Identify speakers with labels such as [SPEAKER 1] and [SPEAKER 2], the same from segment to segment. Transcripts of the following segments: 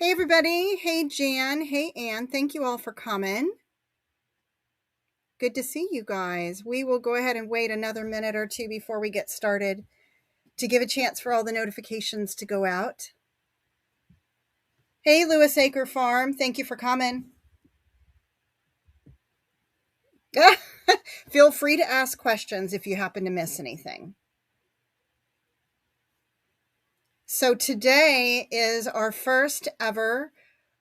[SPEAKER 1] Hey, everybody. Hey, Jan. Hey, Ann. Thank you all for coming. Good to see you guys. We will go ahead and wait another minute or two before we get started to give a chance for all the notifications to go out. Hey, Lewis Acre Farm. Thank you for coming. Feel free to ask questions if you happen to miss anything. So today is our first ever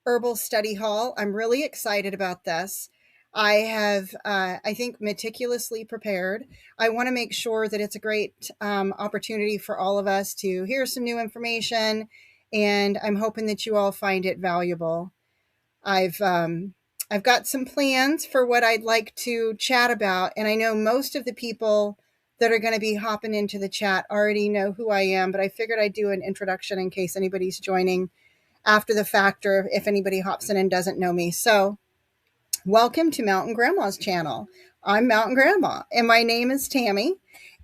[SPEAKER 1] Herbal Study Hall. I'm really excited about this. I have, I think, meticulously prepared. I want to make sure that it's a great opportunity for all of us to hear some new information, and I'm hoping that you all find it valuable. I've got some plans for what I'd like to chat about, and I know most of the people that are going to be hopping into the chat already know who I am, but I figured I'd do an introduction in case anybody's joining after the fact or if anybody hops in and doesn't know me. So welcome to Mountain Grandma's channel. I'm Mountain Grandma and my name is Tammy.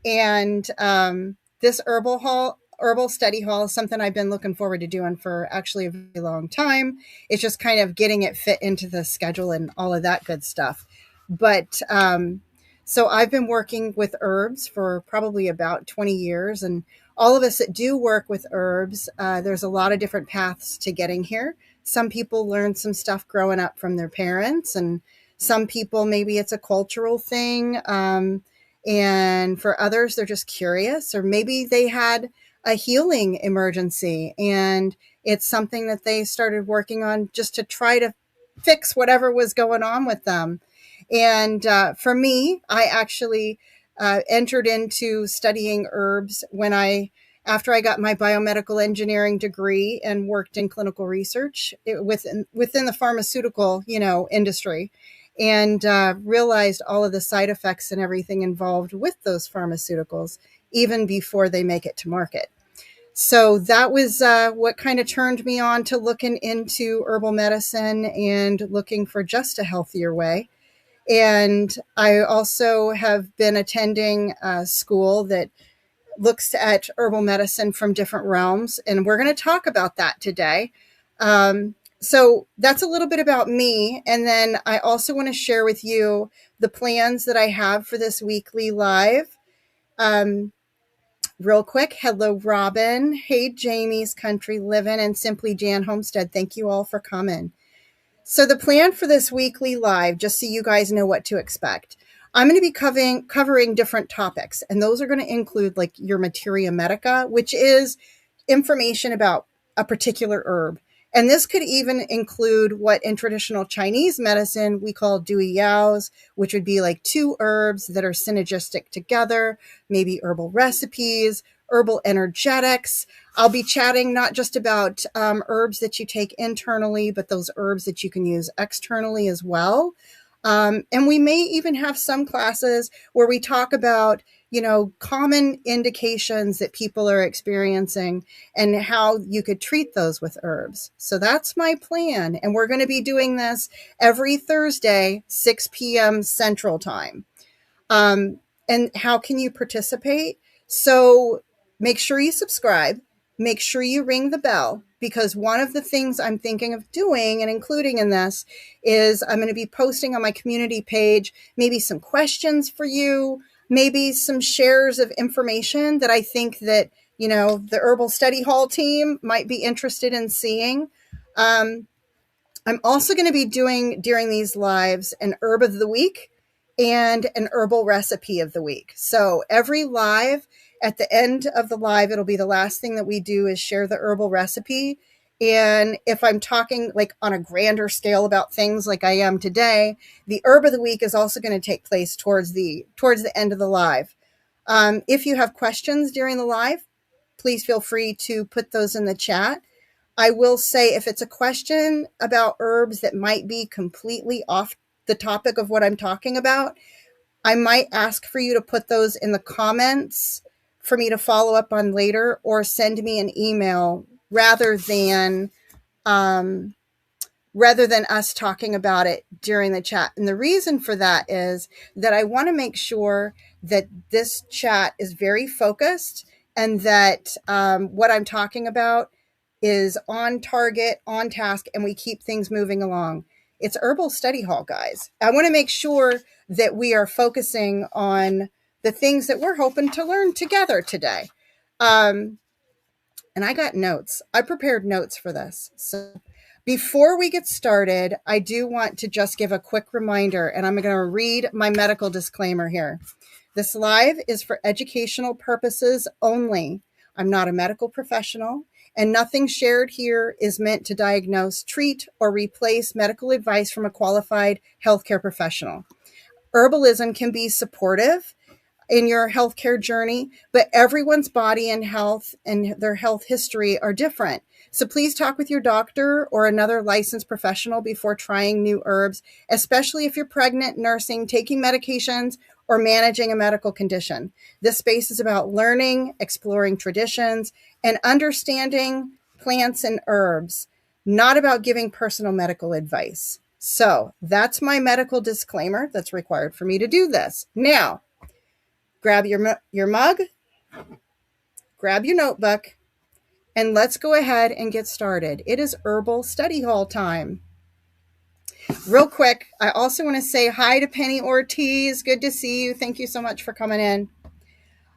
[SPEAKER 1] And this Herbal Study Hall is something I've been looking forward to doing for actually a very long time. It's just kind of getting it fit into the schedule and all of that good stuff. But so I've been working with herbs for probably about 20 years, and all of us that do work with herbs, there's a lot of different paths to getting here. Some people learn some stuff growing up from their parents, and some people, maybe it's a cultural thing. And for others, they're just curious, or maybe they had a healing emergency and it's something that they started working on just to try to fix whatever was going on with them. And for me, I actually entered into studying herbs after I got my biomedical engineering degree and worked in clinical research within the pharmaceutical, industry, and realized all of the side effects and everything involved with those pharmaceuticals, even before they make it to market. So that was what kind of turned me on to looking into herbal medicine and looking for just a healthier way. And I also have been attending a school that looks at herbal medicine from different realms, and we're going to talk about that today. So that's a little bit about me. And then I also want to share with you the plans that I have for this weekly live. Real quick, hello, Robin. Hey, Jamie's Country Living and Simply Jan Homestead. Thank you all for coming. So the plan for this weekly live, just so you guys know what to expect, I'm going to be covering different topics, and those are going to include like your materia medica, which is information about a particular herb. And this could even include what in traditional Chinese medicine we call dui yaos, which would be like two herbs that are synergistic together, maybe herbal recipes, herbal energetics. I'll be chatting not just about herbs that you take internally, but those herbs that you can use externally as well. And we may even have some classes where we talk about, common indications that people are experiencing and how you could treat those with herbs. So that's my plan. And we're going to be doing this every Thursday, 6 p.m. Central Time. And how can you participate? So make sure you subscribe. Make sure you ring the bell, because one of the things I'm thinking of doing and including in this is I'm going to be posting on my community page maybe some questions for you, maybe some shares of information that I think that, the Herbal Study Hall team might be interested in seeing. I'm also going to be doing during these lives an herb of the week and an herbal recipe of the week. So every live, at the end of the live, it'll be the last thing that we do is share the herbal recipe. And if I'm talking like on a grander scale about things like I am today, the herb of the week is also going to take place towards the end of the live. If you have questions during the live, please feel free to put those in the chat. I will say if it's a question about herbs that might be completely off the topic of what I'm talking about, I might ask for you to put those in the comments for me to follow up on later, or send me an email rather than us talking about it during the chat. And the reason for that is that I want to make sure that this chat is very focused and that what I'm talking about is on target, on task, and we keep things moving along. It's Herbal Study Hall, guys. I want to make sure that we are focusing on the things that we're hoping to learn together today. And I got notes. I prepared notes for this. So before we get started, I do want to just give a quick reminder, and I'm going to read my medical disclaimer here. This live is for educational purposes only. I'm not a medical professional, and nothing shared here is meant to diagnose, treat, or replace medical advice from a qualified healthcare professional. Herbalism can be supportive in your healthcare journey, but everyone's body and health and their health history are different. So please talk with your doctor or another licensed professional before trying new herbs, especially if you're pregnant, nursing, taking medications, or managing a medical condition. This space is about learning, exploring traditions, and understanding plants and herbs, not about giving personal medical advice. So that's my medical disclaimer that's required for me to do this. Now, grab your mug, grab your notebook, and let's go ahead and get started. It is Herbal Study Hall time. Real quick, I also want to say hi to Penny Ortiz. Good to see you. Thank you so much for coming in.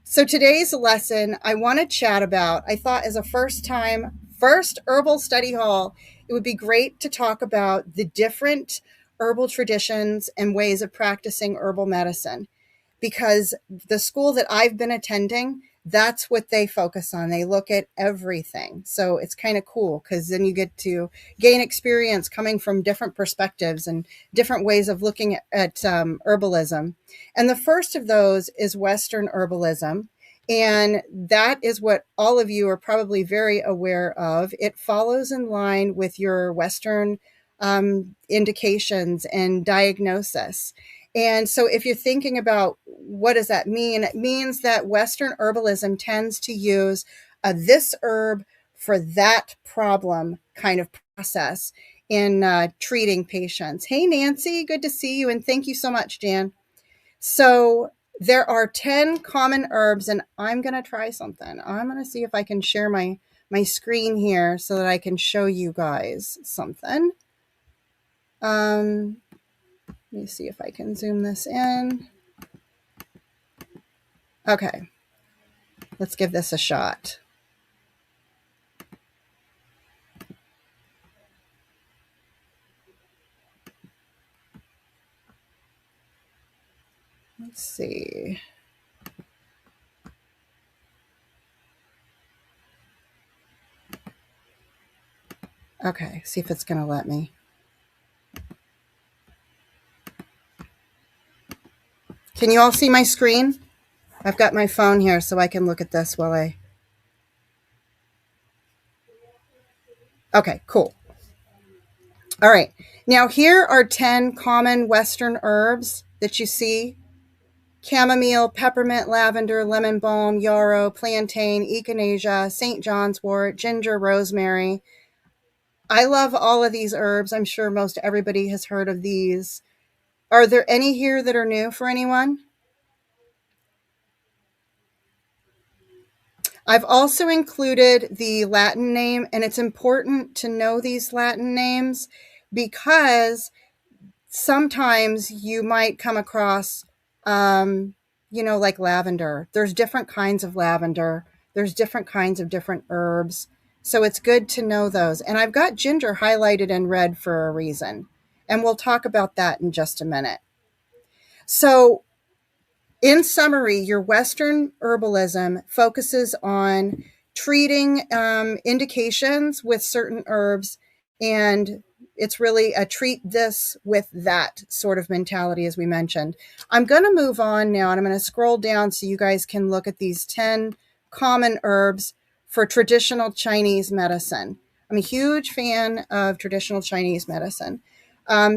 [SPEAKER 1] So today's lesson I want to chat about, I thought as a first Herbal Study Hall, it would be great to talk about the different herbal traditions and ways of practicing herbal medicine. Because the school that I've been attending, that's what they focus on. They look at everything. So it's kind of cool because then you get to gain experience coming from different perspectives and different ways of looking at herbalism. And the first of those is Western herbalism. And that is what all of you are probably very aware of. It follows in line with your Western indications and diagnosis. And so if you're thinking about what does that mean, it means that Western herbalism tends to use this herb for that problem kind of process in treating patients. Hey, Nancy, good to see you. And thank you so much, Jan. So there are 10 common herbs, and I'm going to try something. I'm going to see if I can share my screen here so that I can show you guys something. Let me see if I can zoom this in. Okay, let's give this a shot. Let's see. Okay, see if it's going to let me. Can you all see my screen? I've got my phone here so I can look at this while I... Okay, cool. All right. Now here are 10 common Western herbs that you see. Chamomile, peppermint, lavender, lemon balm, yarrow, plantain, echinacea, St. John's wort, ginger, rosemary. I love all of these herbs. I'm sure most everybody has heard of these. Are there any here that are new for anyone? I've also included the Latin name, and it's important to know these Latin names because sometimes you might come across, like lavender. There's different kinds of lavender. There's different kinds of different herbs. So it's good to know those. And I've got ginger highlighted in red for a reason. And we'll talk about that in just a minute. So in summary, your Western herbalism focuses on treating indications with certain herbs, and it's really a treat this with that sort of mentality, as we mentioned. I'm going to move on now, and I'm going to scroll down so you guys can look at these 10 common herbs for traditional Chinese medicine. I'm a huge fan of traditional Chinese medicine.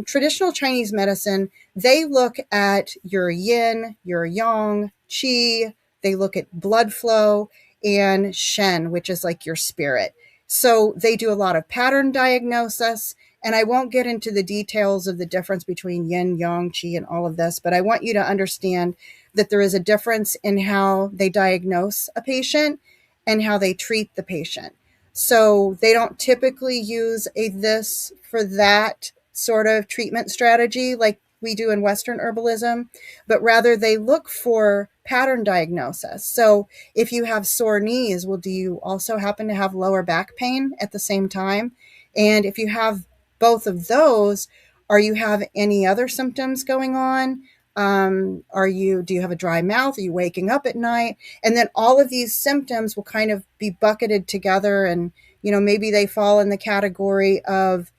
[SPEAKER 1] Traditional Chinese medicine, they look at your yin, your yang, qi. They look at blood flow and shen, which is like your spirit. So they do a lot of pattern diagnosis. And I won't get into the details of the difference between yin, yang, qi, and all of this, but I want you to understand that there is a difference in how they diagnose a patient and how they treat the patient. So they don't typically use a this for that sort of treatment strategy like we do in Western herbalism, but rather they look for pattern diagnosis. So if you have sore knees, well, do you also happen to have lower back pain at the same time? And if you have both of those, are you have any other symptoms going on? Do you have a dry mouth? Are you waking up at night? And then all of these symptoms will kind of be bucketed together, and maybe they fall in the category of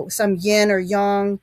[SPEAKER 1] some yin or yang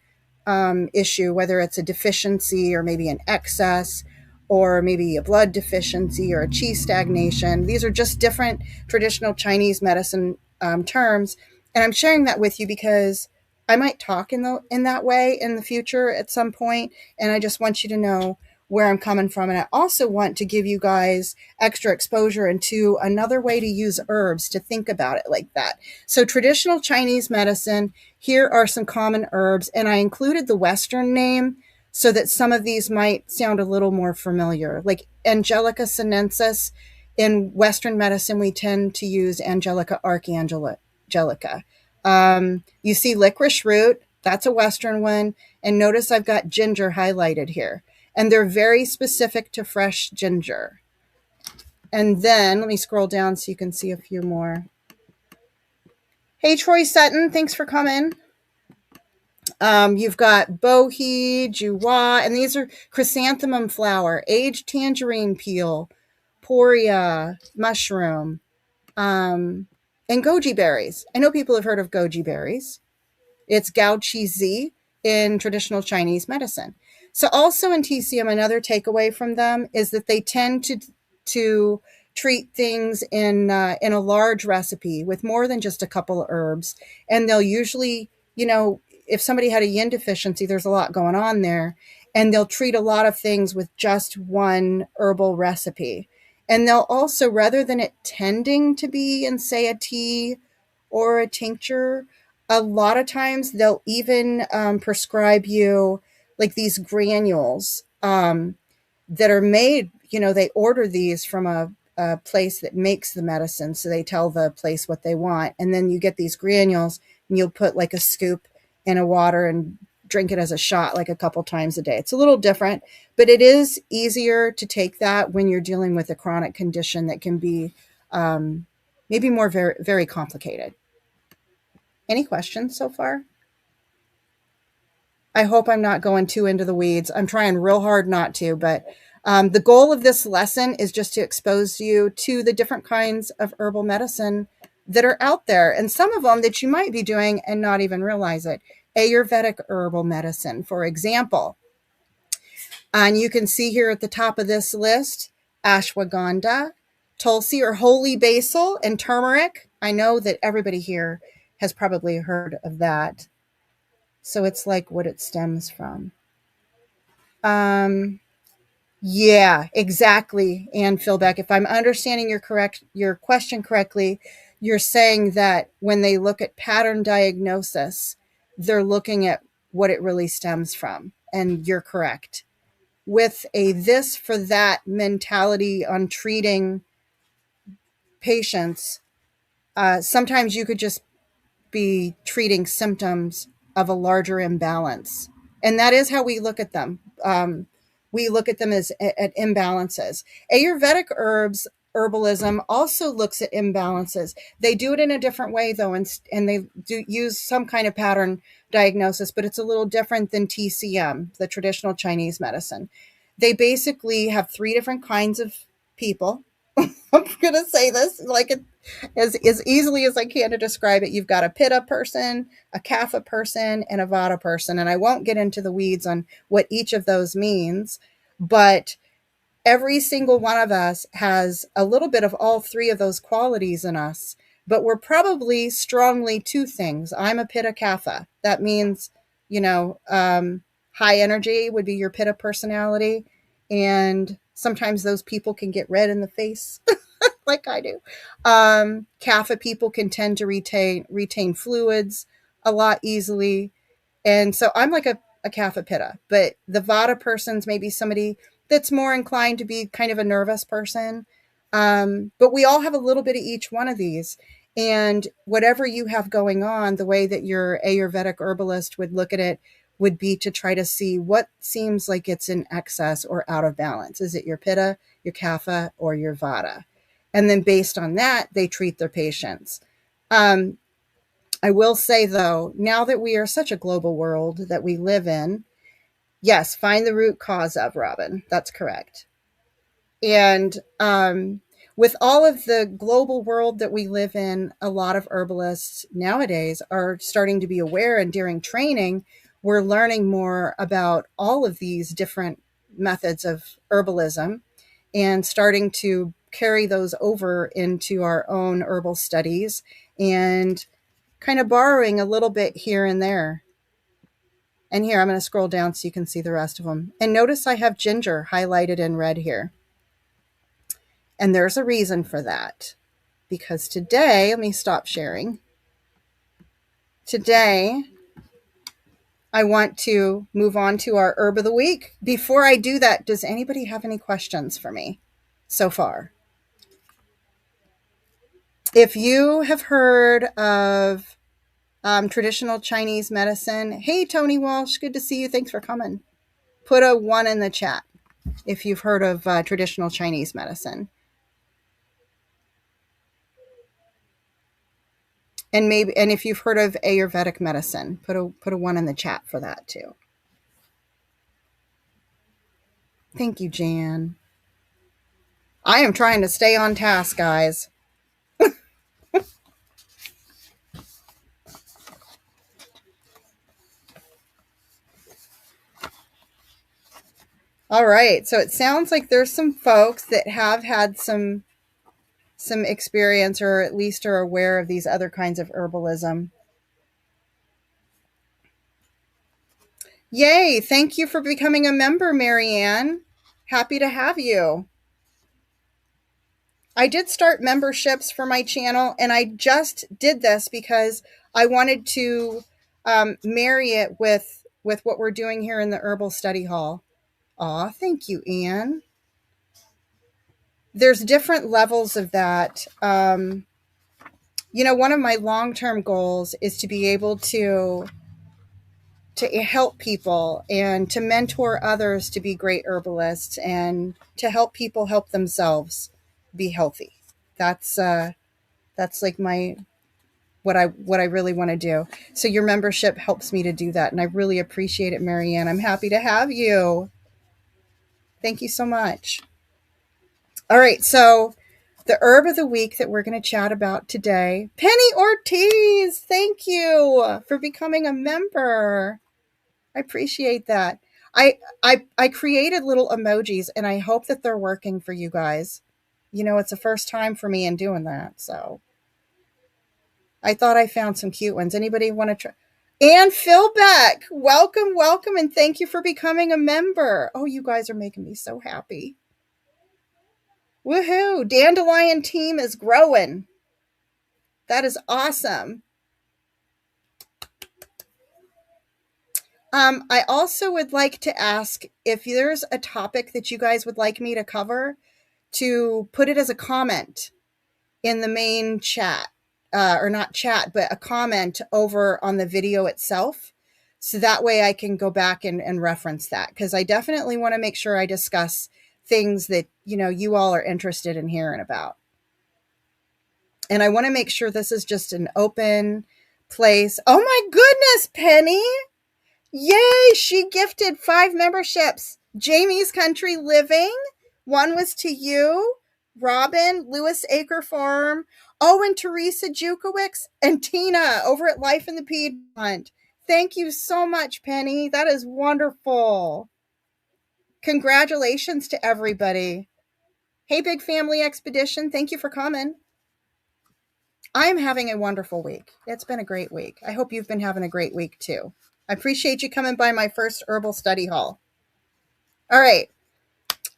[SPEAKER 1] issue, whether it's a deficiency or maybe an excess, or maybe a blood deficiency or a qi stagnation. These are just different traditional Chinese medicine terms, and I'm sharing that with you because I might talk in that way in the future at some point, and I just want you to know where I'm coming from. And I also want to give you guys extra exposure into another way to use herbs, to think about it like that. So traditional Chinese medicine, here are some common herbs, and I included the Western name so that some of these might sound a little more familiar, like Angelica sinensis. In Western medicine, we tend to use Angelica archangelica. You see licorice root, that's a Western one. And notice I've got ginger highlighted here. And they're very specific to fresh ginger. And then let me scroll down so you can see a few more. Hey, Troy Sutton, thanks for coming. You've got bohi, juwa, and these are chrysanthemum flower, aged tangerine peel, poria, mushroom, and goji berries. I know people have heard of goji berries. It's Gao Qi Zi in traditional Chinese medicine. So also in TCM, another takeaway from them is that they tend to treat things in a large recipe with more than just a couple of herbs. And they'll usually, if somebody had a yin deficiency, there's a lot going on there. And they'll treat a lot of things with just one herbal recipe. And they'll also, rather than it tending to be in, say, a tea or a tincture, a lot of times they'll even prescribe you like these granules that are made, they order these from a place that makes the medicine. So they tell the place what they want. And then you get these granules and you'll put like a scoop in a water and drink it as a shot like a couple times a day. It's a little different, but it is easier to take that when you're dealing with a chronic condition that can be maybe more very, very complicated. Any questions so far? I hope I'm not going too into the weeds. I'm trying real hard not to, but the goal of this lesson is just to expose you to the different kinds of herbal medicine that are out there, and some of them that you might be doing and not even realize it. Ayurvedic herbal medicine, for example. And you can see here at the top of this list, ashwagandha, tulsi or holy basil, and turmeric. I know that everybody here has probably heard of that. So it's like what it stems from. Yeah, exactly. Ann Philbeck, if I'm understanding your question correctly, you're saying that when they look at pattern diagnosis, they're looking at what it really stems from. And you're correct. With a this for that mentality on treating patients, sometimes you could just be treating symptoms of a larger imbalance. And that is how we look at them. We look at them as at imbalances. Ayurvedic herbalism also looks at imbalances. They do it in a different way, though, and they do use some kind of pattern diagnosis, but it's a little different than TCM, the traditional Chinese medicine. They basically have 3 different kinds of people. I'm going to say this like as easily as I can to describe it. You've got a Pitta person, a Kapha person, and a Vata person. And I won't get into the weeds on what each of those means, but every single one of us has a little bit of all 3 of those qualities in us, but we're probably strongly 2 things. I'm a Pitta Kapha. That means, high energy would be your Pitta personality. And sometimes those people can get red in the face like I do. Kapha people can tend to retain fluids a lot easily. And so I'm like a Kapha Pitta, but the Vata person's maybe somebody that's more inclined to be kind of a nervous person. But we all have a little bit of each one of these. And whatever you have going on, the way that your Ayurvedic herbalist would look at it would be to try to see what seems like it's in excess or out of balance. Is it your Pitta, your Kapha, or your Vata? And then based on that, they treat their patients. I will say, though, now that we are such a global world that we live in, yes, find the root cause of, Robin. That's correct. And with all of the global world that we live in, a lot of herbalists nowadays are starting to be aware, and during training, we're learning more about all of these different methods of herbalism and starting to carry those over into our own herbal studies and kind of borrowing a little bit here and there. And here, I'm going to scroll down so you can see the rest of them. And notice I have ginger highlighted in red here. And there's a reason for that. Because today, let me stop sharing. Today, I want to move on to our herb of the week. Before I do that, does anybody have any questions for me so far? If you have heard of traditional Chinese medicine, hey, Tony Walsh, good to see you. Thanks for coming. Put a 1 in the chat if you've heard of traditional Chinese medicine. And if you've heard of Ayurvedic medicine, put a 1 in the chat for that too. Thank you, Jan. I am trying to stay on task, guys. All right, so it sounds like there's some folks that have had some experience, or at least are aware of these other kinds of herbalism. Yay, thank you for becoming a member, Marianne. Happy to have you. I did start memberships for my channel, and I just did this because I wanted to marry it with what we're doing here in the Herbal Study Hall. Aw, thank you, Anne. There's different levels of that. One of my long-term goals is to be able to help people and to mentor others to be great herbalists and to help people help themselves be healthy. That's like what I really want to do. So your membership helps me to do that, and I really appreciate it, Marianne. I'm happy to have you. Thank you so much. All right, so the herb of the week that we're going to chat about today, Penny Ortiz, thank you for becoming a member. I appreciate that. I created little emojis, and I hope that they're working for you guys. It's the first time for me in doing that, so I thought I found some cute ones. Anybody want to try? And Phil Beck, welcome, and thank you for becoming a member. Oh, you guys are making me so happy. Woohoo! Dandelion team is growing. That is awesome. I also would like to ask if there's a topic that you guys would like me to cover, to put it as a comment in the main chat, or not chat, but a comment over on the video itself. So that way I can go back and reference that, because I definitely want to make sure I discuss things that, you all are interested in hearing about. And I want to make sure this is just an open place. Oh my goodness, Penny. Yay, she gifted 5 memberships. Jamie's Country Living. 1 was to you, Robin, Lewis Acre Farm, and Teresa Jukowicz, and Tina over at Life in the Piedmont. Thank you so much, Penny. That is wonderful. Congratulations to everybody. Hey, Big Family Expedition, thank you for coming. I'm having a wonderful week. It's been a great week. I hope you've been having a great week too. I appreciate you coming by my first Herbal Study Hall. All right.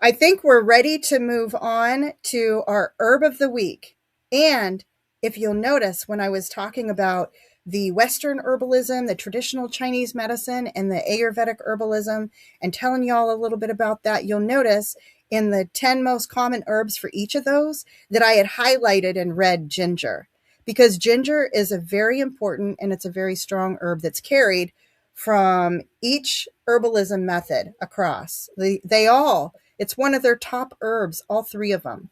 [SPEAKER 1] I think we're ready to move on to our herb of the week. And if you'll notice, when I was talking about the Western herbalism, the traditional Chinese medicine, and the Ayurvedic herbalism, and telling y'all a little bit about that, you'll notice in the 10 most common herbs for each of those that I had highlighted in red ginger, because ginger is a very important and it's a very strong herb that's carried from each herbalism method across. They all, it's one of their top herbs, all three of them.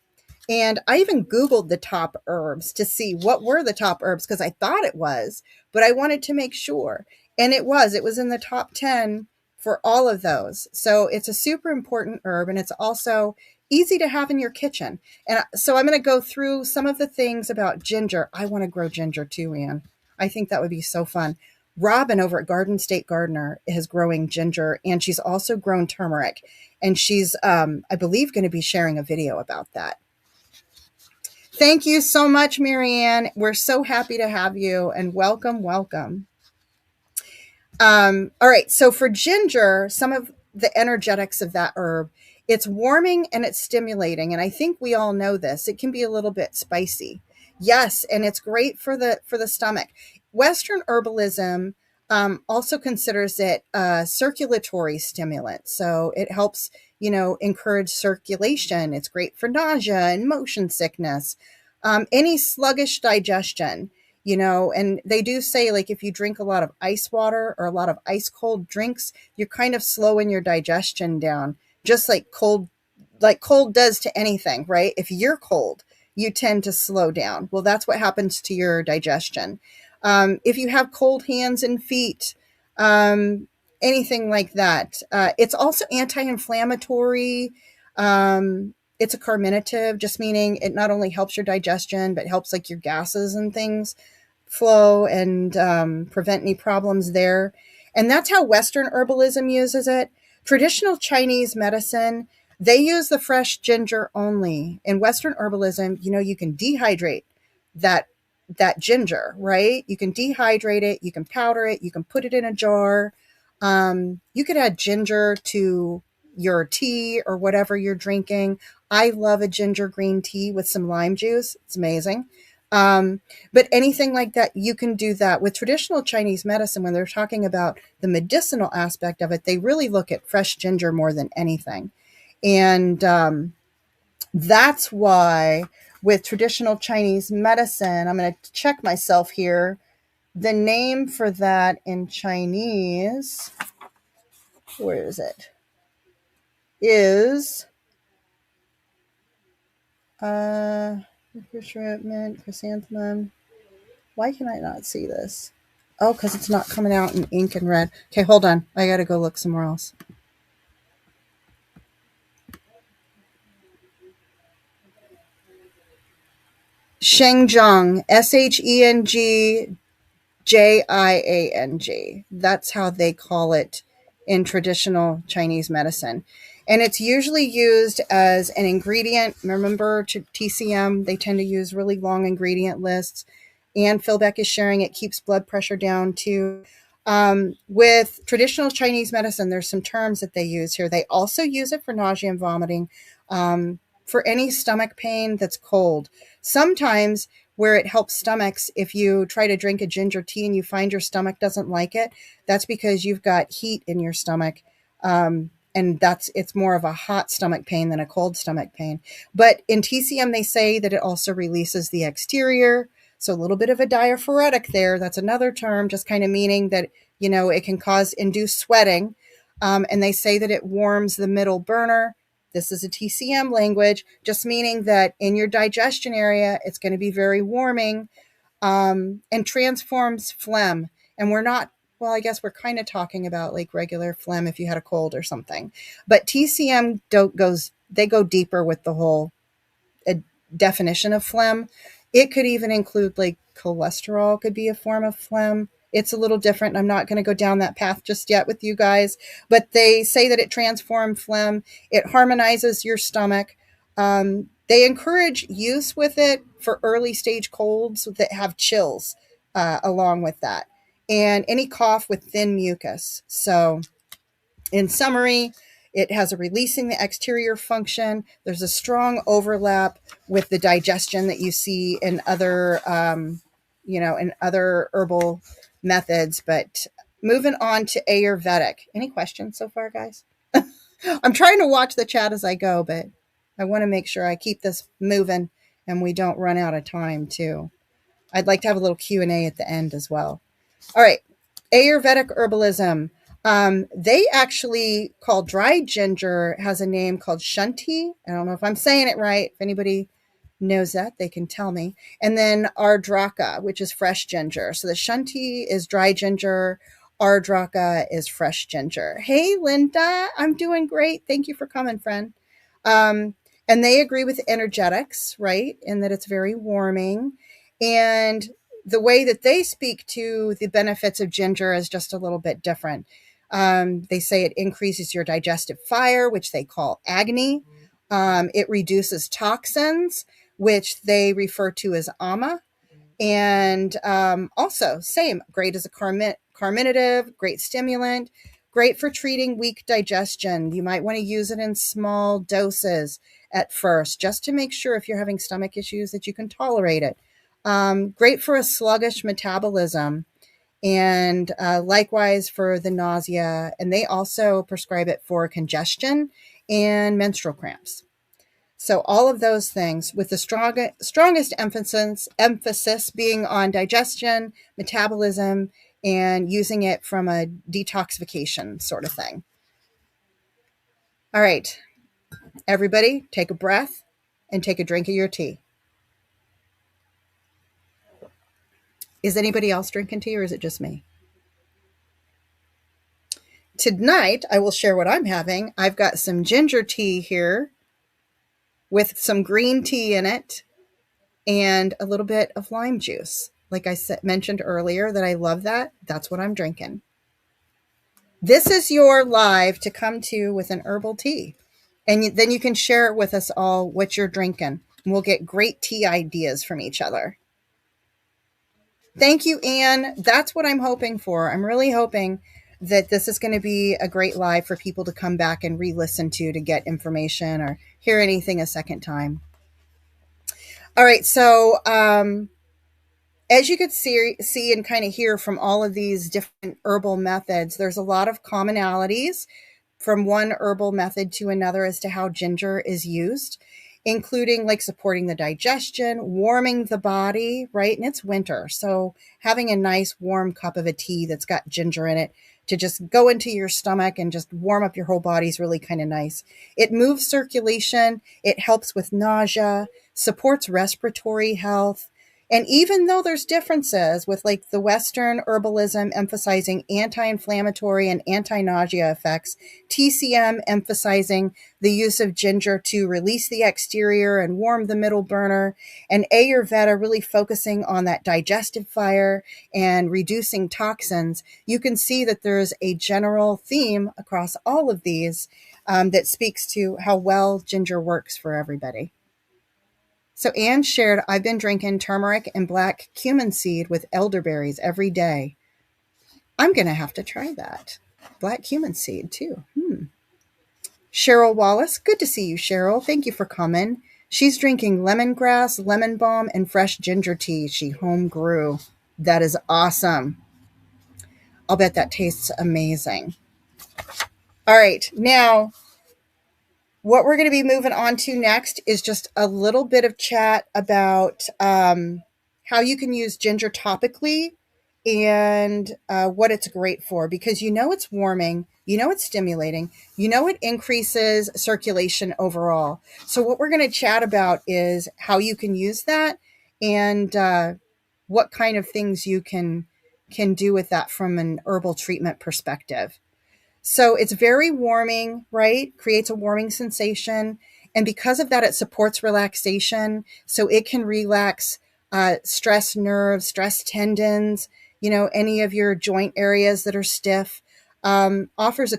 [SPEAKER 1] And I even Googled the top herbs to see what were the top herbs because I thought it was, but I wanted to make sure. And it was in the top 10 for all of those. So it's a super important herb and it's also easy to have in your kitchen. And so I'm going to go through some of the things about ginger. I want to grow ginger too, Anne. I think that would be so fun. Robin over at Garden State Gardener is growing ginger and she's also grown turmeric. And she's, I believe, going to be sharing a video about that. Thank you so much, Marianne. We're so happy to have you and welcome, welcome. All right. So for ginger, some of the energetics of that herb, it's warming and it's stimulating. And I think we all know this. It can be a little bit spicy. Yes. And it's great for the stomach. Western herbalism also considers it a circulatory stimulant. So it helps, encourage circulation. It's great for nausea and motion sickness, any sluggish digestion. And they do say, like, if you drink a lot of ice water or a lot of ice cold drinks, you're kind of slowing your digestion down, just like cold does to anything, right? If you're cold, you tend to slow down. Well, that's what happens to your digestion. If you have cold hands and feet, anything like that. It's also anti-inflammatory. It's a carminative, just meaning it not only helps your digestion, but helps like your gases and things flow and prevent any problems there. And that's how Western herbalism uses it. Traditional Chinese medicine, they use the fresh ginger only. In Western herbalism, you can dehydrate that ginger, right? You can dehydrate it, you can powder it, you can put it in a jar. You could add ginger to your tea or whatever you're drinking. I love a ginger green tea with some lime juice. It's amazing. But anything like that, you can do that. With traditional Chinese medicine, when they're talking about the medicinal aspect of it, they really look at fresh ginger more than anything. And that's why with traditional Chinese medicine, I'm going to check myself here. The name for that in Chinese, where is it? Is chrysanthemum. Why can I not see this? Oh, because it's not coming out in ink and red. Okay, hold on. I got to go look somewhere else. Shengjiang, Shengjang. That's how they call it in traditional Chinese medicine. And it's usually used as an ingredient. Remember, to TCM, they tend to use really long ingredient lists. And Philbeck is sharing it keeps blood pressure down too. With traditional Chinese medicine, there's some terms that they use here. They also use it for nausea and vomiting, for any stomach pain that's cold. Sometimes where it helps stomachs, if you try to drink a ginger tea and you find your stomach doesn't like it, that's because you've got heat in your stomach. And it's more of a hot stomach pain than a cold stomach pain. But in TCM, they say that it also releases the exterior. So a little bit of a diaphoretic there. That's another term, just kind of meaning that, it can induce sweating. And they say that it warms the middle burner. This is a TCM language, just meaning that in your digestion area, it's going to be very warming, and transforms phlegm. And I guess we're kind of talking about like regular phlegm if you had a cold or something. But TCM they go deeper with the whole definition of phlegm. It could even include like cholesterol could be a form of phlegm. It's a little different. I'm not going to go down that path just yet with you guys, but they say that it transforms phlegm. It harmonizes your stomach. They encourage use with it for early stage colds that have chills along with that, and any cough with thin mucus. So in summary, it has a releasing the exterior function. There's a strong overlap with the digestion that you see in other, in other herbal methods. But moving on to Ayurvedic. Any questions so far, guys? I'm trying to watch the chat as I go, but I want to make sure I keep this moving and we don't run out of time too. I'd like to have a little Q&A at the end as well. All right. Ayurvedic herbalism. They actually call dried ginger, has a name called Shunti. I don't know if I'm saying it right. If anybody knows that, they can tell me. And then Ardraka, which is fresh ginger. So the Shunti is dry ginger. Ardraka is fresh ginger. Hey, Linda, I'm doing great. Thank you for coming, friend. And they agree with energetics, right? In that it's very warming. And the way that they speak to the benefits of ginger is just a little bit different. They say it increases your digestive fire, which they call Agni. It reduces toxins, which they refer to as ama. And also, same, great as a carminative, great stimulant, great for treating weak digestion. You might want to use it in small doses at first, just to make sure if you're having stomach issues that you can tolerate it. Great for a sluggish metabolism, and likewise for the nausea. And they also prescribe it for congestion and menstrual cramps. So all of those things, with the strongest emphasis being on digestion, metabolism, and using it from a detoxification sort of thing. All right, everybody, take a breath and take a drink of your tea. Is anybody else drinking tea, or is it just me? Tonight, I will share what I'm having. I've got some ginger tea here with some green tea in it and a little bit of lime juice. Like I mentioned earlier that I love that. That's what I'm drinking. This is your live to come to with an herbal tea. And then you can share it with us all what you're drinking. And we'll get great tea ideas from each other. Thank you, Anne. That's what I'm hoping for. I'm really hoping that this is going to be a great live for people to come back and re-listen to get information or hear anything a second time. All right, so as you could see and kind of hear from all of these different herbal methods, there's a lot of commonalities from one herbal method to another as to how ginger is used, including like supporting the digestion, warming the body, right? And it's winter, so having a nice warm cup of a tea that's got ginger in it to just go into your stomach and just warm up your whole body is really kind of nice. It moves circulation. It helps with nausea, supports respiratory health. And even though there's differences with like the Western herbalism emphasizing anti-inflammatory and anti-nausea effects, TCM emphasizing the use of ginger to release the exterior and warm the middle burner, and Ayurveda really focusing on that digestive fire and reducing toxins, you can see that there's a general theme across all of these that speaks to how well ginger works for everybody. So Anne shared, I've been drinking turmeric and black cumin seed with elderberries every day. I'm going to have to try that. Black cumin seed too. Cheryl Wallace, good to see you, Cheryl. Thank you for coming. She's drinking lemongrass, lemon balm, and fresh ginger tea she home grew. That is awesome. I'll bet that tastes amazing. All right, now what we're going to be moving on to next is just a little bit of chat about how you can use ginger topically and what it's great for, because it's warming, it's stimulating, it increases circulation overall. So what we're going to chat about is how you can use that and what kind of things you can do with that from an herbal treatment perspective. So it's very warming, right? Creates a warming sensation. And because of that, it supports relaxation. So it can relax stress nerves, stress tendons, any of your joint areas that are stiff. Offers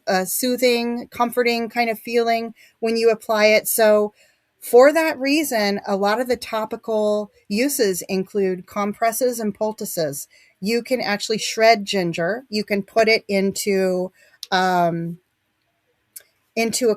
[SPEAKER 1] a soothing, comforting kind of feeling when you apply it. So for that reason, a lot of the topical uses include compresses and poultices. You can actually shred ginger. You can put it into a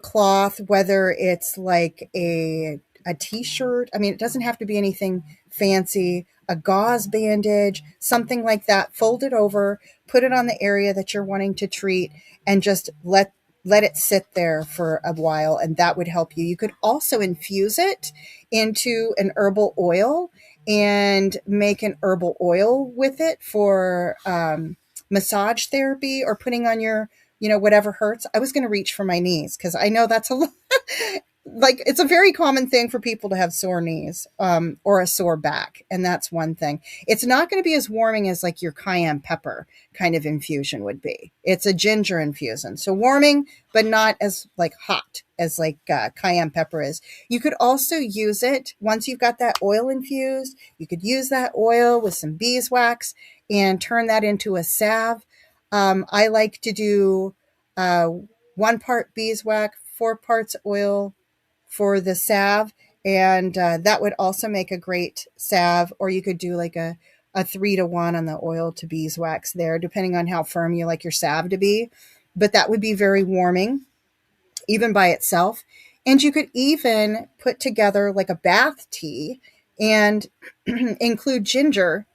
[SPEAKER 1] cloth, whether it's like a t-shirt. I mean, it doesn't have to be anything fancy, a gauze bandage, something like that. Fold it over, put it on the area that you're wanting to treat, and just let it sit there for a while, and that would help you. You could also infuse it into an herbal oil and make an herbal oil with it for massage therapy or putting on your, whatever hurts. I was going to reach for my knees because I know that's a lot. Like, it's a very common thing for people to have sore knees, or a sore back. And that's one thing. It's not going to be as warming as like your cayenne pepper kind of infusion would be. It's a ginger infusion. So warming, but not as like hot as like cayenne pepper is. You could also use it once you've got that oil infused. You could use that oil with some beeswax and turn that into a salve. I like to do 1 part beeswax, 4 parts oil for the salve, and that would also make a great salve. Or you could do like a 3-to-1 on the oil to beeswax there, depending on how firm you like your salve to be. But that would be very warming, even by itself. And you could even put together like a bath tea and include ginger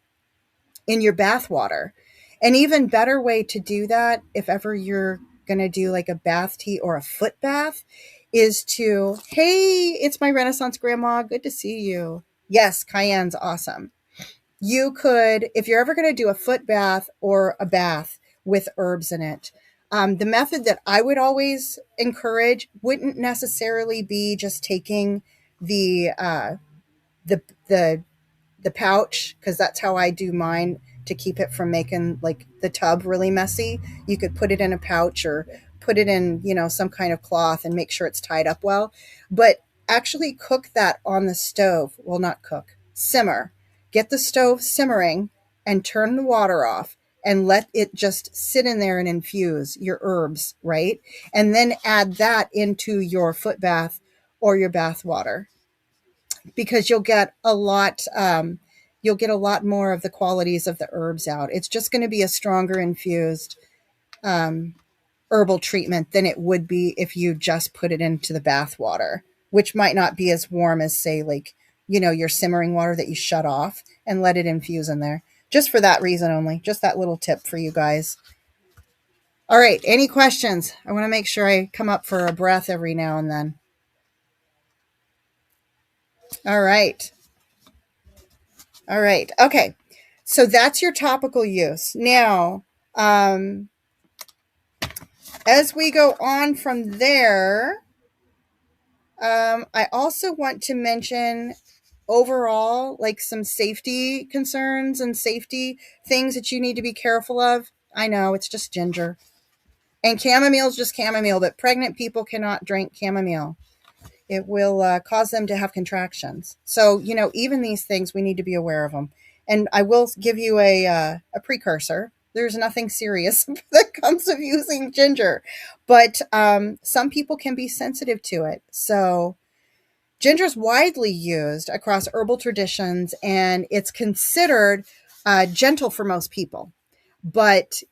[SPEAKER 1] in your bath water. An even better way to do that, if ever you're going to do like a bath tea or a foot bath, is to, hey, it's my Renaissance grandma. Good to see you. Yes, cayenne's awesome. You could, if you're ever going to do a foot bath or a bath with herbs in it, the method that I would always encourage wouldn't necessarily be just taking the the the the pouch, because that's how I do mine to keep it from making like the tub really messy. You could put it in a pouch or put it in, some kind of cloth and make sure it's tied up well. But actually cook that on the stove. Well, not cook, simmer. Get the stove simmering and turn the water off and let it just sit in there and infuse your herbs, right? And then add that into your foot bath or your bath water, because you'll get a lot more of the qualities of the herbs out. It's just going to be a stronger infused herbal treatment than it would be if you just put it into the bath water, which might not be as warm as, say, like, your simmering water that you shut off and let it infuse in there. Just for that reason only. Just that little tip for you guys. All right. Any questions? I want to make sure I come up for a breath every now and then. All right. All right. Okay. So that's your topical use. Now, as we go on from there, I also want to mention overall, like, some safety concerns and safety things that you need to be careful of. I know it's just ginger, and chamomile is just chamomile, but pregnant people cannot drink chamomile. It will cause them to have contractions. So, even these things, we need to be aware of them. And I will give you a precursor. There's nothing serious that comes of using ginger, but some people can be sensitive to it. So ginger is widely used across herbal traditions, and it's considered gentle for most people. But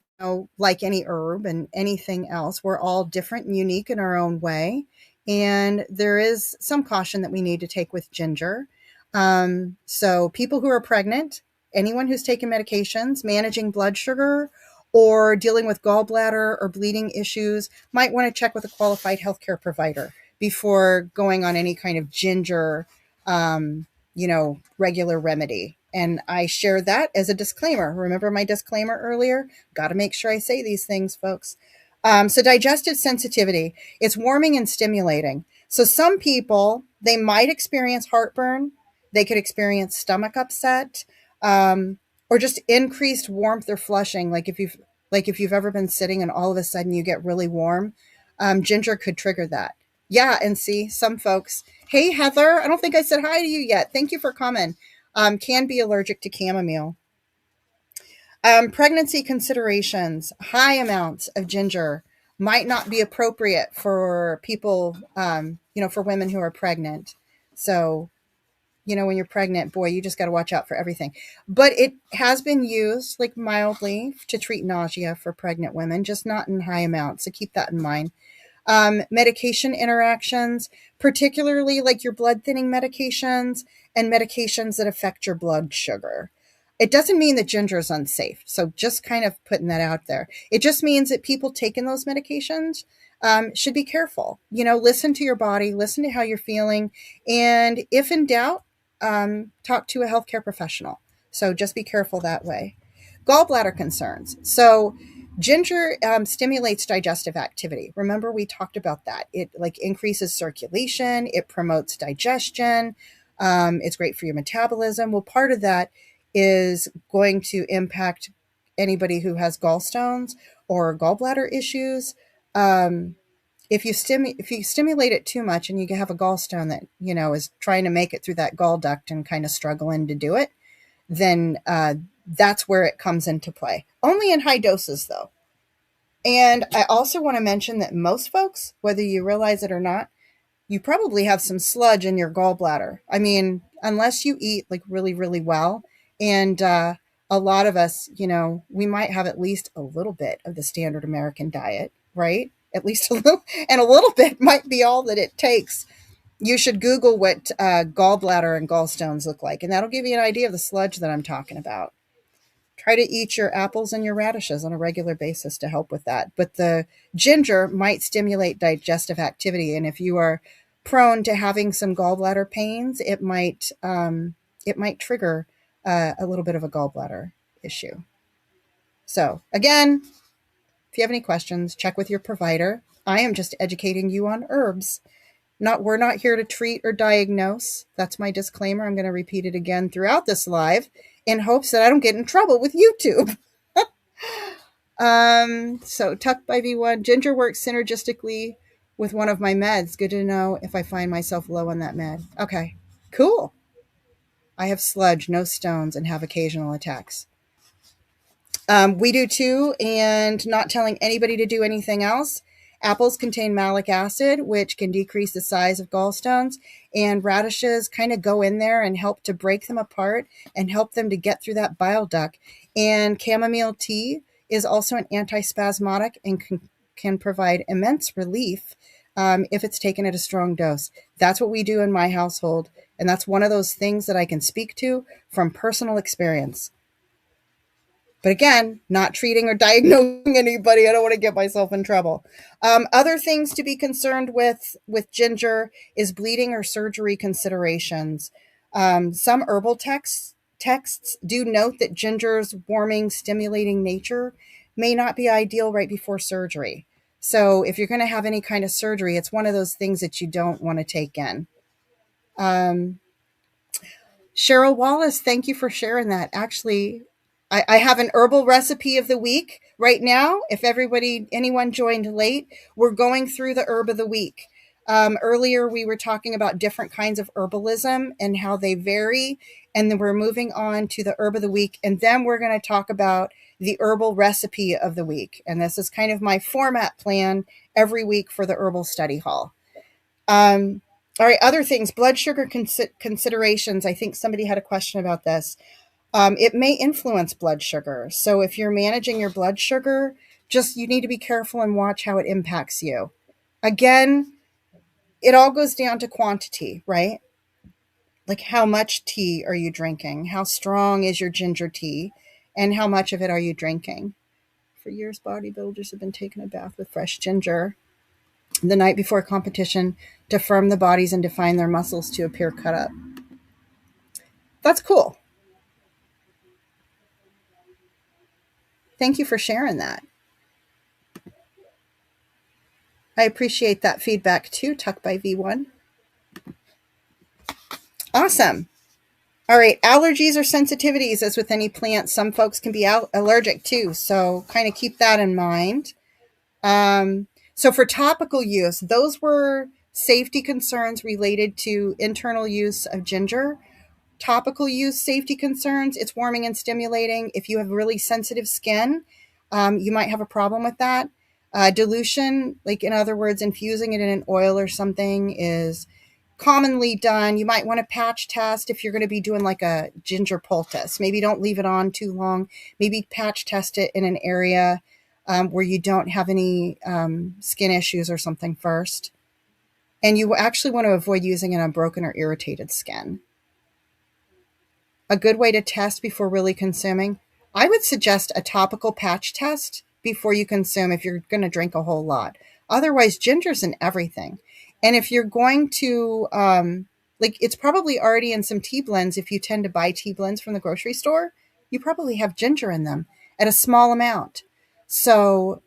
[SPEAKER 1] like any herb and anything else, we're all different and unique in our own way. And there is some caution that we need to take with ginger. So people who are pregnant, anyone who's taken medications, managing blood sugar, or dealing with gallbladder or bleeding issues might want to check with a qualified healthcare provider before going on any kind of ginger, regular remedy. And I share that as a disclaimer. Remember my disclaimer earlier? Got to make sure I say these things, folks. So digestive sensitivity, it's warming and stimulating. So some people, they might experience heartburn. They could experience stomach upset, or just increased warmth or flushing. Like if you've ever been sitting and all of a sudden you get really warm, ginger could trigger that. Yeah, and see, some folks, hey, Heather, I don't think I said hi to you yet. Thank you for coming. Can be allergic to chamomile. Pregnancy considerations, high amounts of ginger might not be appropriate for people, for women who are pregnant. So, when you're pregnant, boy, you just got to watch out for everything. But it has been used like mildly to treat nausea for pregnant women, just not in high amounts. So keep that in mind. Medication interactions, particularly like your blood thinning medications and medications that affect your blood sugar. It doesn't mean that ginger is unsafe. So just kind of putting that out there. It just means that people taking those medications should be careful. Listen to your body, listen to how you're feeling. And if in doubt, talk to a healthcare professional. So just be careful that way. Gallbladder concerns. So ginger stimulates digestive activity. Remember, we talked about that. It like increases circulation. It promotes digestion. It's great for your metabolism. Well, part of that is going to impact anybody who has gallstones or gallbladder issues. If you stimulate it too much and you have a gallstone that is trying to make it through that gall duct and kind of struggling to do it, then that's where it comes into play. Only in high doses, though. And I also want to mention that most folks, whether you realize it or not, you probably have some sludge in your gallbladder. I mean, unless you eat like really, really well. And a lot of us, we might have at least a little bit of the standard American diet, right? At least a little, and a little bit might be all that it takes. You should Google what gallbladder and gallstones look like, and that'll give you an idea of the sludge that I'm talking about. Try to eat your apples and your radishes on a regular basis to help with that. But the ginger might stimulate digestive activity, and if you are prone to having some gallbladder pains, it might trigger a little bit of a gallbladder issue. So again, if you have any questions, check with your provider. I am just educating you on herbs. We're not here to treat or diagnose. That's my disclaimer. I'm going to repeat it again throughout this live in hopes that I don't get in trouble with YouTube. So Tuck by V1, ginger works synergistically with one of my meds. Good to know if I find myself low on that med. Okay, cool. I have sludge, no stones, and have occasional attacks. We do too, and not telling anybody to do anything else. Apples contain malic acid, which can decrease the size of gallstones, and radishes kind of go in there and help to break them apart and help them to get through that bile duct. And chamomile tea is also an antispasmodic and can provide immense relief if it's taken at a strong dose. That's what we do in my household, and that's one of those things that I can speak to from personal experience. But again, not treating or diagnosing anybody. I don't want to get myself in trouble. Other things to be concerned with ginger is bleeding or surgery considerations. Some herbal texts do note that ginger's warming, stimulating nature may not be ideal right before surgery. So if you're going to have any kind of surgery, it's one of those things that you don't want to take in. Cheryl Wallace, thank you for sharing that. Actually, I have an herbal recipe of the week right now. If anyone joined late, we're going through the herb of the week. Earlier, we were talking about different kinds of herbalism and how they vary. And then we're moving on to the herb of the week. And then we're going to talk about the herbal recipe of the week. And this is kind of my format plan every week for the Herbal Study Hall. All right, other things, blood sugar considerations. I think somebody had a question about this. It may influence blood sugar. So if you're managing your blood sugar, you need to be careful and watch how it impacts you. Again, it all goes down to quantity, right? Like how much tea are you drinking? How strong is your ginger tea? And how much of it are you drinking? For years, bodybuilders have been taking a bath with fresh ginger the night before competition to firm the bodies and define their muscles to appear cut up. That's cool. Thank you for sharing that. I appreciate that feedback too, Tuck by V1. Awesome. All right, allergies or sensitivities, as with any plant, some folks can be allergic too, so kind of keep that in mind. So for topical use, those were safety concerns related to internal use of ginger. Topical use safety concerns, it's warming and stimulating. If you have really sensitive skin, you might have a problem with that. Dilution, like in other words, infusing it in an oil or something, is commonly done. You might want to patch test if you're going to be doing like a ginger poultice. Maybe don't leave it on too long. Maybe patch test it in an area where you don't have any skin issues or something first. And you actually want to avoid using it on broken or irritated skin. A good way to test before really consuming, I would suggest a topical patch test before you consume if you're going to drink a whole lot. Otherwise, ginger's in everything. And if you're going to Like, it's probably already in some tea blends. If you tend to buy tea blends from the grocery store, you probably have ginger in them at a small amount. So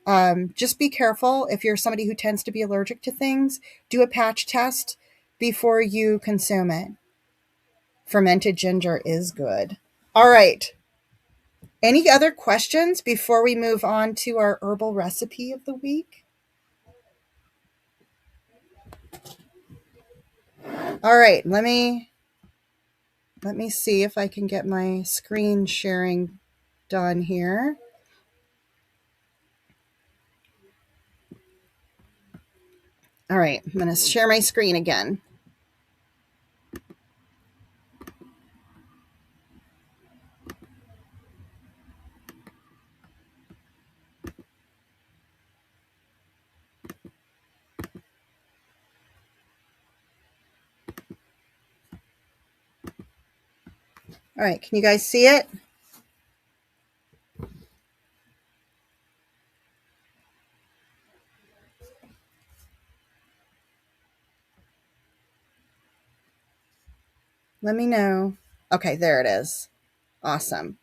[SPEAKER 1] just be careful. If you're somebody who tends to be allergic to things, do a patch test before you consume it. Fermented ginger is good. All right. Any other questions before we move on to our herbal recipe of the week? All right, let me see if I can get my screen sharing done here. All right, I'm going to share my screen again. All right, can you guys see it? Let me know. Okay, there it is. Awesome.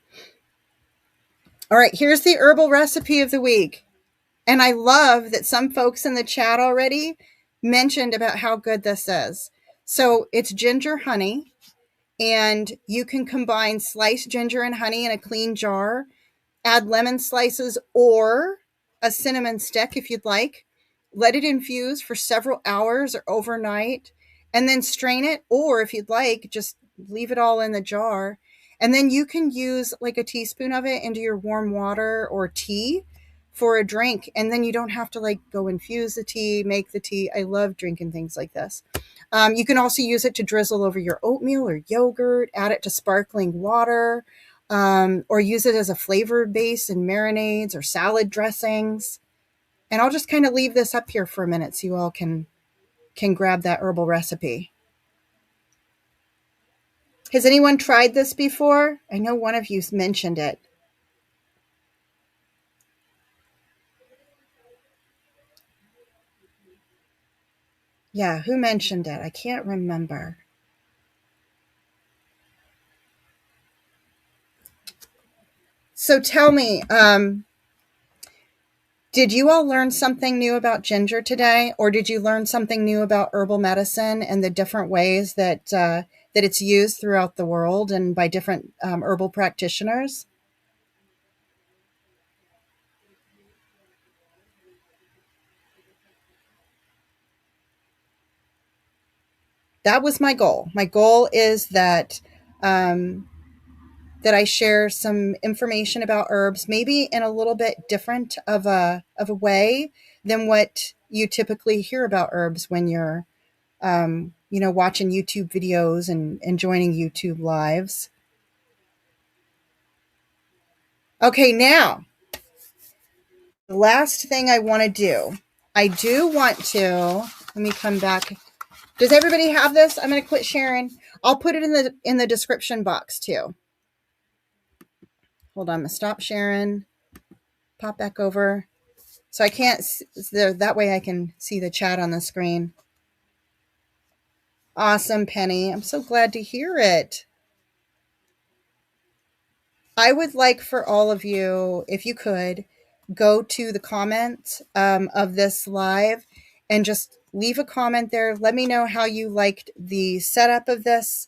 [SPEAKER 1] All right, here's the herbal recipe of the week. And I love that some folks in the chat already mentioned about how good this is. So it's ginger honey, and you can combine sliced ginger and honey in a clean jar, add lemon slices or a cinnamon stick if you'd like. Let it infuse for several hours or overnight, and then strain it. Or if you'd like, just leave it all in the jar. And then you can use like a teaspoon of it into your warm water or tea for a drink. And then you don't have to like go infuse the tea, make the tea. I love drinking things like this. You can also use it to drizzle over your oatmeal or yogurt, add it to sparkling water, or use it as a flavor base in marinades or salad dressings. And I'll just kind of leave this up here for a minute so you all can grab that herbal recipe. Has anyone tried this before? I know one of you mentioned it. Yeah, who mentioned it? I can't remember. So tell me, did you all learn something new about ginger today? Or did you learn something new about herbal medicine and the different ways that that it's used throughout the world and by different herbal practitioners? That was my goal. My goal is that that I share some information about herbs, maybe in a little bit different of a way than what you typically hear about herbs when you're watching YouTube videos and joining YouTube lives. Okay, now the last thing I want to do. I do want to, let me come back. Does everybody have this? I'm going to quit sharing. I'll put it in the description box too. Hold on, I'm going to stop sharing. Pop back over. So I can't, that way I can see the chat on the screen. Awesome, Penny. I'm so glad to hear it. I would like for all of you, if you could, go to the comments of this live and just leave a comment there. Let me know how you liked the setup of this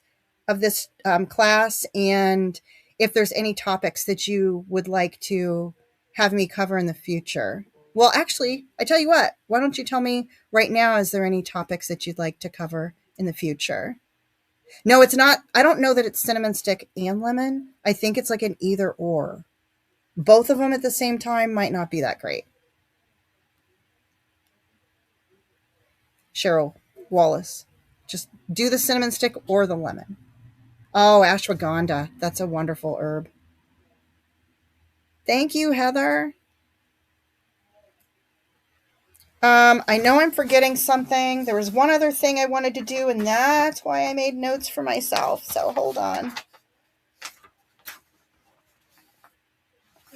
[SPEAKER 1] class, and if there's any topics that you would like to have me cover in the future. Well, actually, I tell you what, why don't you tell me right now, is there any topics that you'd like to cover in the future? No, it's not. I don't know that it's cinnamon stick and lemon. I think it's like an either or. Both of them at the same time might not be that great. Cheryl Wallace, just do the cinnamon stick or the lemon. Oh, ashwagandha. That's a wonderful herb. Thank you, Heather. I know I'm forgetting something. There was one other thing I wanted to do, and that's why I made notes for myself. So hold on.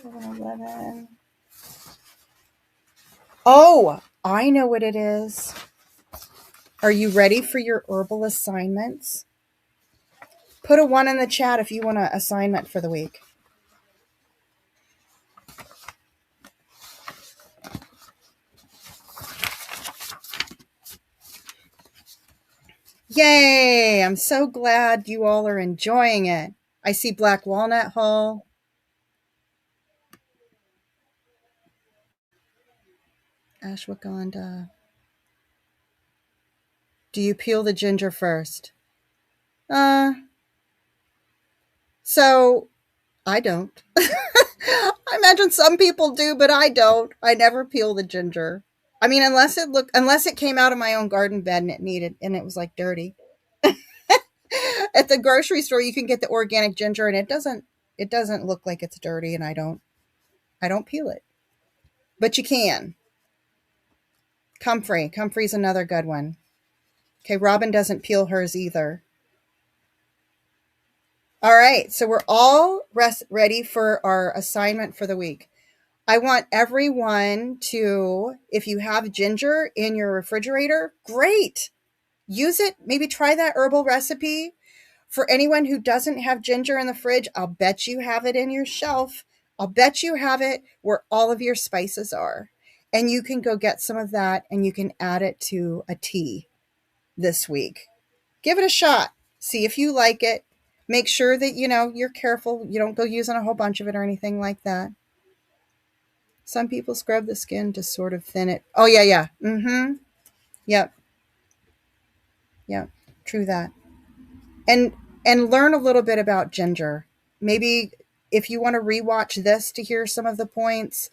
[SPEAKER 1] 11. Oh, I know what it is. Are you ready for your herbal assignments? Put a 1 in the chat if you want an assignment for the week. Yay! I'm so glad you all are enjoying it. I see Black Walnut Hull. Ashwagandha. Do you peel the ginger first? So I don't. I imagine some people do, but I don't. I never peel the ginger. I mean, unless it came out of my own garden bed and it was like dirty. At the grocery store, you can get the organic ginger, and it doesn't look like it's dirty, and I don't peel it. But you can. Comfrey's another good one. Okay, Robin doesn't peel hers either. All right, so we're all ready for our assignment for the week. I want everyone to, if you have ginger in your refrigerator, great. Use it. Maybe try that herbal recipe. For anyone who doesn't have ginger in the fridge, I'll bet you have it in your shelf. I'll bet you have it where all of your spices are. And you can go get some of that and you can add it to a tea this week. Give it a shot. See if you like it. Make sure that, you're careful. You don't go using a whole bunch of it or anything like that. Some people scrub the skin to sort of thin it. Oh, yeah. Mm-hmm. Yep. True that. And learn a little bit about ginger. Maybe if you want to rewatch this to hear some of the points.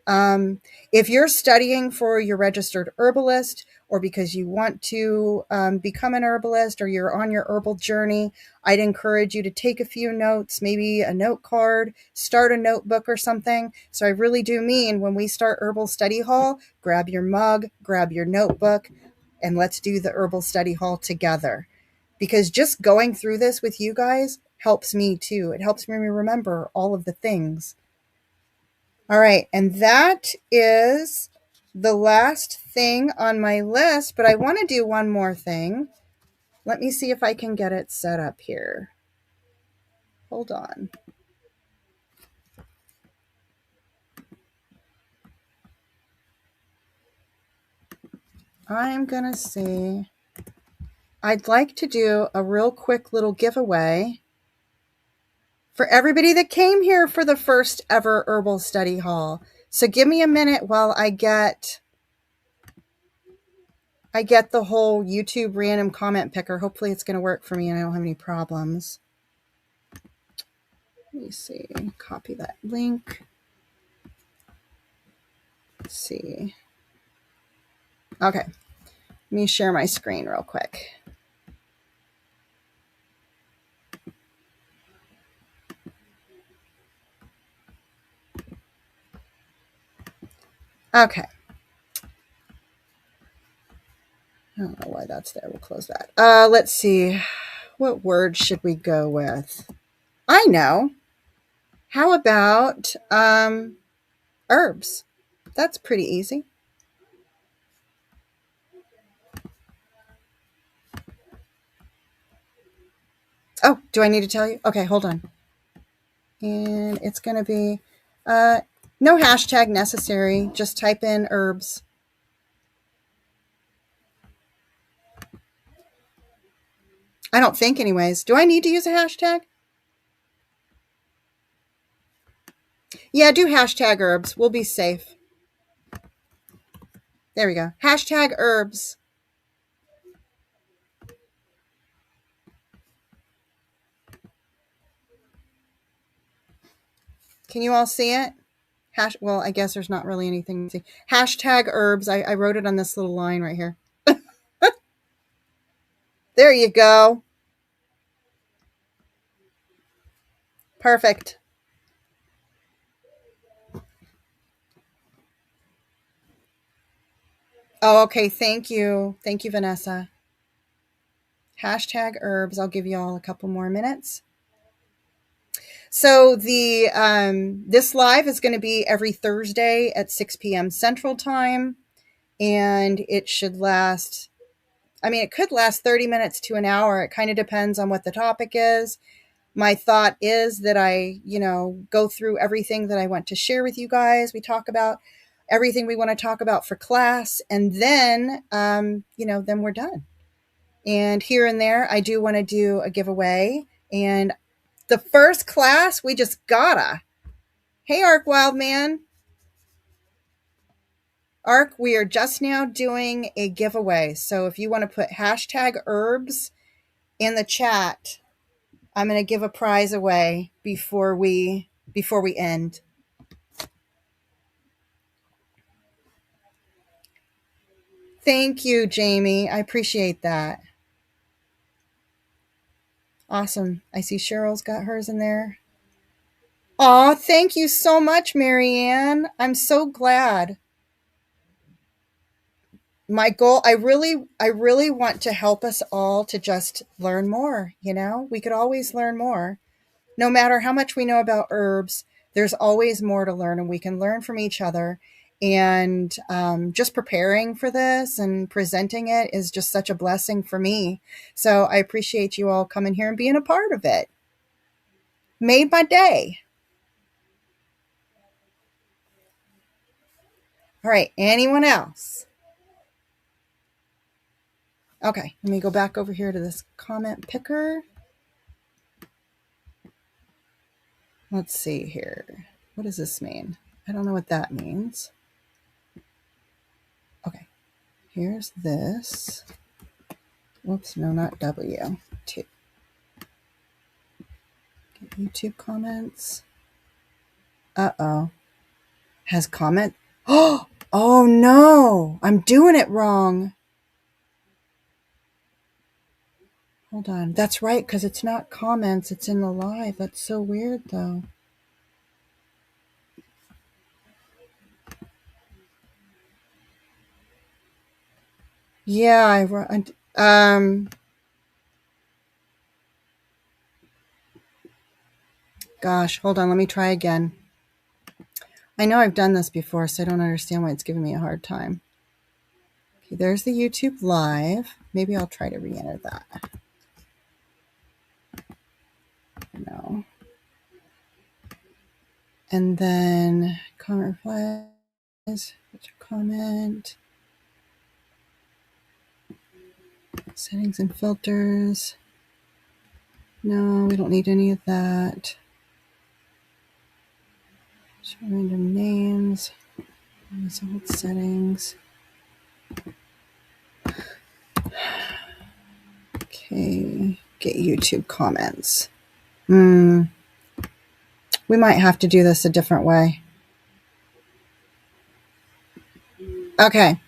[SPEAKER 1] If you're studying for your registered herbalist or because you want to become an herbalist or you're on your herbal journey, I'd encourage you to take a few notes, maybe a note card, start a notebook or something. So I really do mean when we start Herbal Study Hall, grab your mug, grab your notebook, and let's do the Herbal Study Hall together. Because just going through this with you guys helps me too. It helps me remember all of the things. All right, and that is the last thing on my list, but I want to do one more thing. Let me see if I can get it set up here. Hold on. I'm going to see. I'd like to do a real quick little giveaway for everybody that came here for the first ever Herbal Study Hall. So give me a minute while I get the whole YouTube random comment picker. Hopefully it's going to work for me and I don't have any problems. Let me see. Copy that link. Let's see. Okay. Let me share my screen real quick. Okay. I don't know why that's there. We'll close that. Let's see. What word should we go with? I know. How about herbs? That's pretty easy. Oh, do I need to tell you? Okay, hold on. And it's going to be no hashtag necessary. Just type in herbs. I don't think anyways. Do I need to use a hashtag? Yeah, do hashtag herbs. We'll be safe. There we go. Hashtag herbs. Can you all see it? Well, I guess there's not really anything to see. Hashtag herbs. I wrote it on this little line right here. There you go. Perfect. Oh, okay. Thank you. Thank you, Vanessa. Hashtag herbs. I'll give you all a couple more minutes. So this live is going to be every Thursday at 6 p.m. Central Time, and it should last I mean, it could last 30 minutes to an hour. It kind of depends on what the topic is. My thought is that I, go through everything that I want to share with you guys. We talk about everything we want to talk about for class, and then, then we're done. And here and there, I do want to do a giveaway. And the first class, we just gotta. Hey, Arc Wildman. Arc, we are just now doing a giveaway. So if you want to put hashtag herbs in the chat, I'm going to give a prize away before we end. Thank you, Jamie. I appreciate that. Awesome. I see Cheryl's got hers in there. Aw, thank you so much, Marianne. I'm so glad. My goal, I really want to help us all to just learn more. We could always learn more. No matter how much we know about herbs, there's always more to learn, and we can learn from each other. And just preparing for this and presenting it is just such a blessing for me. So I appreciate you all coming here and being a part of it. Made my day. All right. Anyone else? Okay. Let me go back over here to this comment picker. Let's see here. What does this mean? I don't know what that means. Okay. Here's this. Whoops, no, not W. Get YouTube comments. Uh-oh. Has comment. Oh no. I'm doing it wrong. Hold on. That's right, because it's not comments. It's in the live. That's so weird, though. Yeah, gosh, hold on. Let me try again. I know I've done this before, so I don't understand why it's giving me a hard time. Okay, there's the YouTube live. Maybe I'll try to re-enter that. No. And then comment replies. What's your comment? Settings and filters. No, we don't need any of that. Show random names. Result settings. Okay. Get YouTube comments. We might have to do this a different way. Okay.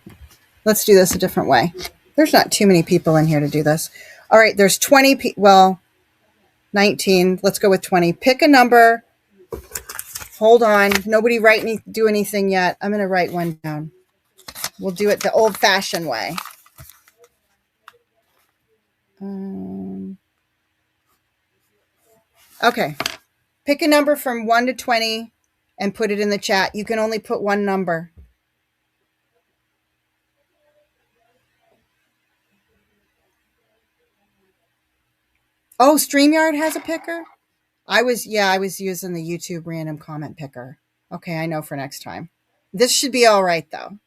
[SPEAKER 1] Let's do this a different way. There's not too many people in here to do this. All right. There's 20 people. Well, 19. Let's go with 20. Pick a number. Hold on. Nobody do anything yet. I'm going to write one down. We'll do it the old-fashioned way. Okay. Pick a number from 1 to 20 and put it in the chat. You can only put one number. Oh, StreamYard has a picker? I was using the YouTube random comment picker. Okay, I know for next time. This should be all right, though.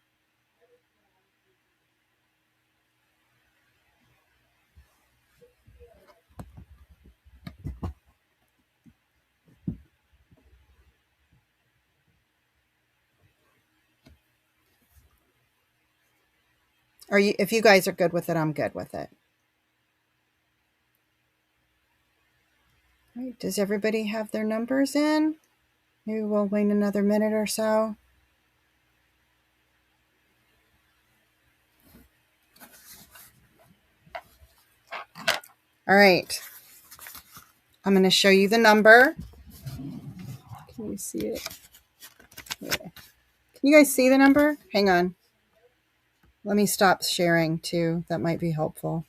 [SPEAKER 1] If you guys are good with it, I'm good with it. All right, does everybody have their numbers in? Maybe we'll wait another minute or so. All right. I'm going to show you the number. Can you see it? Yeah. Can you guys see the number? Hang on. Let me stop sharing too. That might be helpful.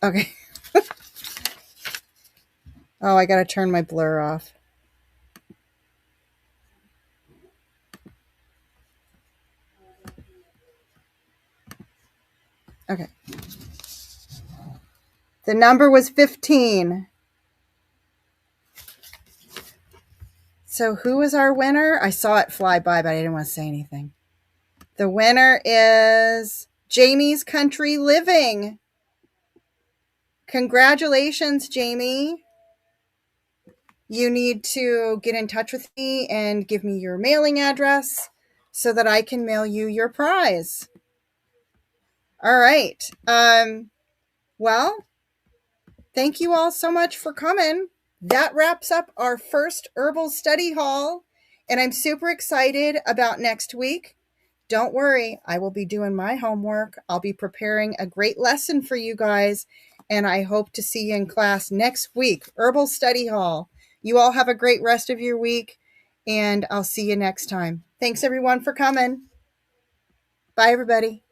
[SPEAKER 1] Okay. Oh, I got to turn my blur off. Okay. The number was 15. So who was our winner? I saw it fly by, but I didn't want to say anything. The winner is Jamie's Country Living. Congratulations, Jamie. You need to get in touch with me and give me your mailing address so that I can mail you your prize. All right. Well, thank you all so much for coming. That wraps up our first Herbal Study Hall, and I'm super excited about next week. Don't worry, I will be doing my homework. I'll be preparing a great lesson for you guys, and I hope to see you in class next week. Herbal Study Hall. You all have a great rest of your week, and I'll see you next time. Thanks, everyone, for coming. Bye, everybody.